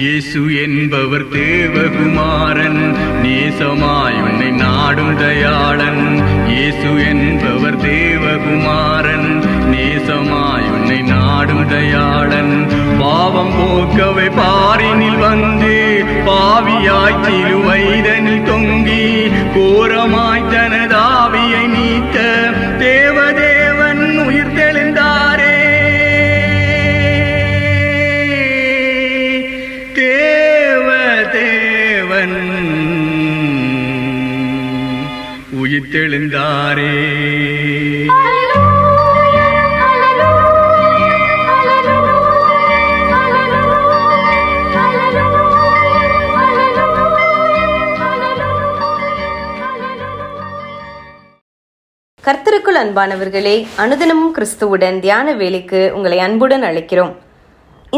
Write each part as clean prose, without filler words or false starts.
இயேசு என்பவர் தேவகுமாரன், நேசமாய் உன்னை நாடும் தயாளன். இயேசு என்பவர் தேவகுமாரன், நேசமாய் உன்னை நாடும் தயாளன். பாவம் போக்கவை பாரினில் வந்து, பாவியாய் சிலுவைதனில் தொங்கி, கோரமாய் தனதாவியை நீக்க தேவதேவன் உயிர் தெளிந்தாரே. தேவதேவன் உயிர் தெளிந்தாரே. கர்த்தருக்குள் அன்பானவர்களே, அனுதினமும் கிறிஸ்துவுடன் தியான வேலைக்கு உங்களை அன்புடன் அழைக்கிறோம்.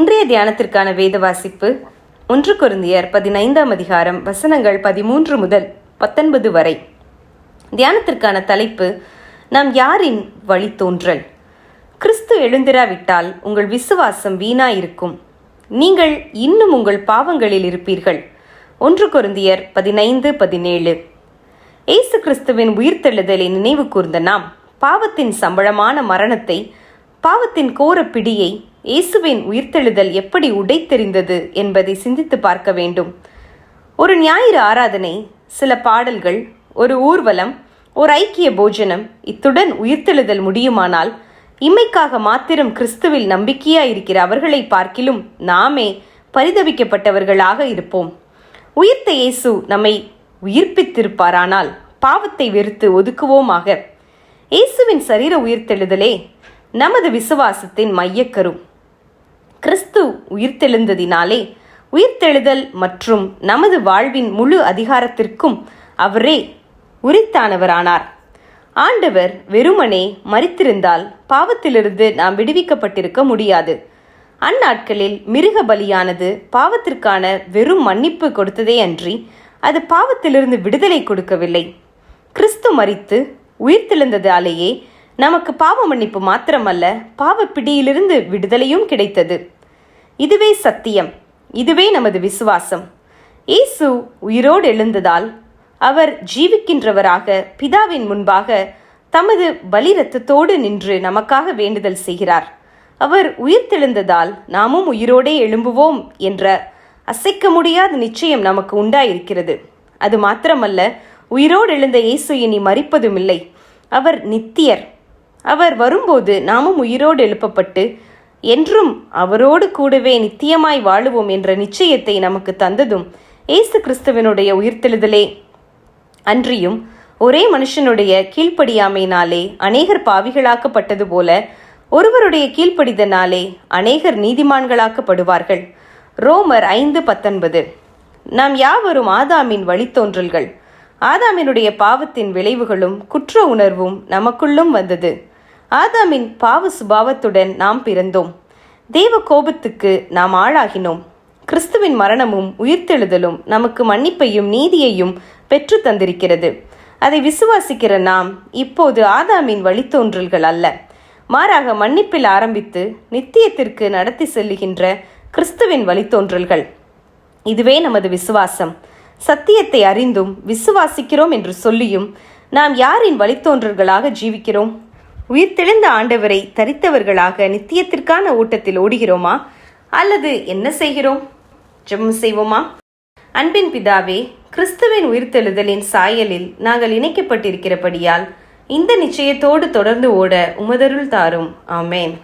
இன்றைய தியானத்திற்கான வேத வாசிப்பு 1 கொரிந்தியர் 15ஆம் அதிகாரம் வசனங்கள் 13 முதல் 19 வரை. தியானத்திற்கான தலைப்பு, நாம் யாரின் வழித்தோன்றல். கிறிஸ்து எழுந்திராவிட்டால் உங்கள் விசுவாசம் வீணாயிருக்கும், நீங்கள் இன்னும் உங்கள் பாவங்களில் இருப்பீர்கள். 1 கொரிந்தியர் 15:17. இயேசு கிறிஸ்துவின் உயிர்த்தெழுதலை நினைவு கூர்ந்த நாம் பாவத்தின் சம்பளமான மரணத்தை, பாவத்தின் கோர பிடியை இயேசுவின் உயிர்த்தெழுதல் எப்படி உடைத்தெறிந்தது என்பதை சிந்தித்து பார்க்க வேண்டும். ஒரு ஞாயிறு ஆராதனை, சில பாடல்கள், ஒரு ஊர்வலம், ஒரு ஐக்கிய போஜனம், இத்துடன் உயிர்த்தெழுதல் முடியுமானால் இம்மைக்காக மாத்திரம் கிறிஸ்துவில் நம்பிக்கையாயிருக்கிற அவர்களை பார்க்கிலும் நாமே பரிதபிக்கப்பட்டவர்களாக இருப்போம். உயிர்த்த இயேசு நம்மை உயிர்ப்பித்திருப்பாரானால் பாவத்தை வெறுத்து ஒதுக்குவோமாக. இயேசுவின் சரீர உயிர்த்தெழுதலே நமது விசுவாசத்தின் மையக்கரு. கிறிஸ்து உயிர்த்தெழுந்ததினாலே உயிர்த்தெழுதல் மற்றும் நமது வாழ்வின் முழு அதிகாரத்திற்கும் அவரே உரித்தானவரானார். ஆண்டவர் வெறுமனே மரித்திருந்தால் பாவத்திலிருந்து நாம் விடுவிக்கப்பட்டிருக்க முடியாது. அந்நாட்களில் மிருக பலியானது பாவத்திற்கான வெறும் மன்னிப்பு கொடுத்ததே அன்றி அது பாவத்திலிருந்து விடுதலை கொடுக்கவில்லை. கிறிஸ்து மரித்து உயிர்த்தெழுந்ததாலேயே நமக்கு பாவ மன்னிப்பு மாத்திரமல்ல, பாவ பிடியிலிருந்து விடுதலையும் கிடைத்தது. இதுவே சத்தியம், இதுவே நமது விசுவாசம். இயேசு உயிரோடு எழுந்ததால் அவர் ஜீவிக்கின்றவராக பிதாவின் முன்பாக தமது பலி இரத்தத்தோடு நின்று நமக்காக வேண்டுதல் செய்கிறார். அவர் உயிர்த்தெழுந்ததால் நாமும் உயிரோடே எழும்புவோம் என்ற அசைக்க முடியாத நிச்சயம் நமக்கு உண்டாயிருக்கிறது. அது மாத்திரமல்ல, உயிரோடு எழுந்த இயேசு இனி மரிப்பதும் இல்லை, அவர் நித்தியர். அவர் வரும்போது நாமும் உயிரோடு எழுப்பப்பட்டு என்றும் அவரோடு கூடவே நித்தியமாய் வாழுவோம் என்ற நிச்சயத்தை நமக்கு தந்ததும் இயேசு கிறிஸ்துவனுடைய உயிர்த்தெழுதலே. அன்றியும் ஒரே மனுஷனுடைய கீழ்ப்படியாமையினாலே அநேகர் பாவிகளாக்கப்பட்டது போல ஒருவருடைய கீழ்ப்படிதனாலே அநேகர் நீதிமான்களாக்கப்படுவார்கள். ரோமர் 5:19. நாம் யாவரும் ஆதாமின் வழித்தோன்றல்கள். ஆதாமினுடைய பாவத்தின் விளைவுகளும் குற்ற உணர்வும் நமக்குள்ளும் வந்தது. ஆதாமின் பாவ சுபாவத்துடன் நாம் பிறந்தோம். தேவ கோபத்துக்கு நாம் ஆளாகினோம். கிறிஸ்துவின் மரணமும் உயிர்த்தெழுதலும் நமக்கு மன்னிப்பையும் நீதியையும் பெற்று தந்திருக்கிறது. அதை விசுவாசிக்கிற நாம் இப்போது ஆதாமின் வழித்தோன்றல்கள் அல்ல, மாறாக மன்னிப்பில் ஆரம்பித்து நித்தியத்திற்கு நடத்தி செல்லுகின்ற கிறிஸ்துவின் வழித்தோன்றல்கள். இதுவே நமது விசுவாசம். சத்தியத்தை அறிந்தும் விசுவாசிக்கிறோம் என்று சொல்லியும் நாம் யாரின் வழித்தோன்றல்களாக ஜீவிக்கிறோம்? உயிர்த்தெழுந்த ஆண்டவரை தரித்தவர்களாக நித்தியத்திற்கான ஓட்டத்தில் ஓடுகிறோமா, அல்லது என்ன செய்கிறோம்? ஜெபம் செய்வோமா? அன்பின் பிதாவே, கிறிஸ்துவின் உயிர்த்தெழுதலின் சாயலில் நாங்கள் இணைக்கப்பட்டிருக்கிறபடியால் இந்த நிச்சயத்தோடு தொடர்ந்து ஓட உமதருள் தாரும். ஆமேன்.